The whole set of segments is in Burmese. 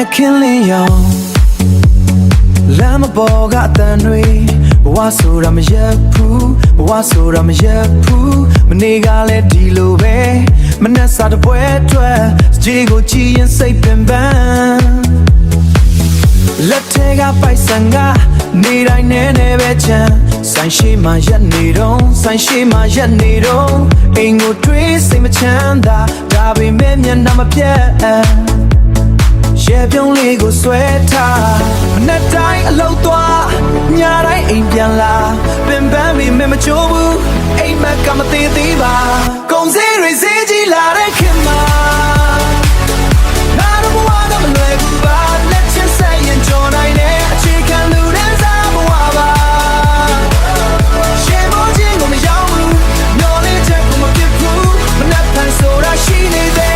killing you Lama boga tanwe Bawasura me yepu Bawasura me yepu Maniga le dilo be Manasa de bwetwe Sjigo chi yin say bim bam Letega paisanga Ni dai ne ne be chan San shi ma yat ni dong San shi ma yat ni dong Ingo twi say ma chanda Da be me myan na ma pye Shareပြုံးလေးကိုဆွဲထားမနဲ့တိုင်းအလောက်သွားညတိုင်းအိမ်ပြန်လာပင်ပန်းပြီးမမချိုးဘူးအိမ်မက်ကမသေးသေးပါကုန်စည်တွေဈေးကြီးလာတဲ့ခင်မှာနာတော့ဘဝကမလွယ်ဘူးပါလက်ချဆက်ရင်ကြော်နိုင်တဲ့အခြေခံလူတန်းစားဘဝပါရှေ့မောချင်းကိုမရောက်ဘူးမျောလေးချက်ကိုမဖြစ်ဘူးမနဲ့ဖန်ဆိုတာရှိနေသေး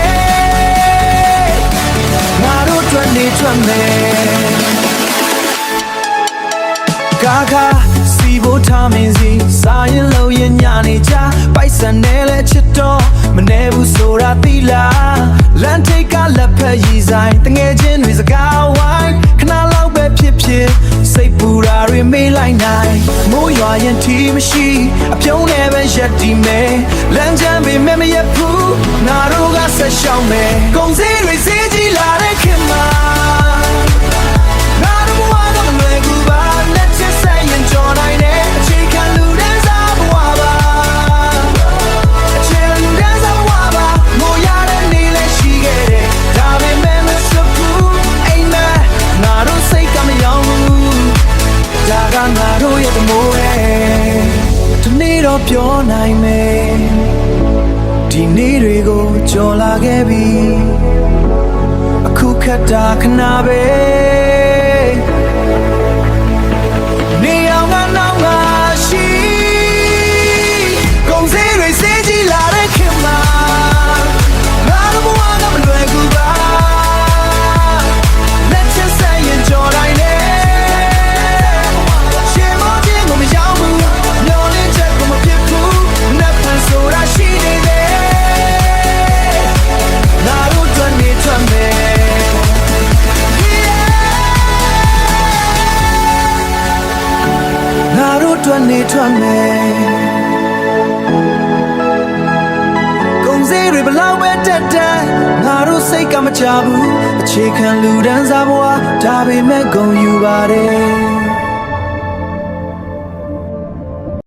ထွက်မယ်ကာစီဖို့ထားမင်းစီစားရင်လို့ရင်ညာနေကြပိုက်ဆံနဲ့လဲချစ်တော့မနေဘူးဆိုတာသိလားလမ်းထိပ်ကလက်ဖက်ရည်ဆိုင်တငယ်ချင်းတွေစကားဝိုင်းခဏလောက်ပဲဖြစ်ဖြစ်စိတ်ပူတာတွေမေးလိုက်နိုင်မိုးရွာရင်ထီမရှိအပြုံးနဲ့ပဲရက်တီမယ်လမ်းချမ်းပေမဲ့မရဘူးငါတို့ကဆက်ရှောင်းမယ်ကုန်စည်တွေဈေးကြီးလာတဲ့ခင်မှာပြောနိုင်မယ်ဒီနေ့တွေကိုကြော်လာခဲ့ပြီအခုခက်တာခဏပဲနေအောင်ငါရှိကုန်စည်တွေစေးကြီးလာတဲ့ခင်မှာငါတို့ဘဝကမလွယ်ကူပါလက်ချက်ဆက်ရင်ကြော်နိုင်တယ်နေထွက်မယ်ကုန်စည်တွေဘလောက်ပဲတက်တက်ငါတို့စိတ်ကမချဘူးအခြေခံလူတန်းစားဘဝဒါပေမဲ့ဂုဏ်ယူပါတယ်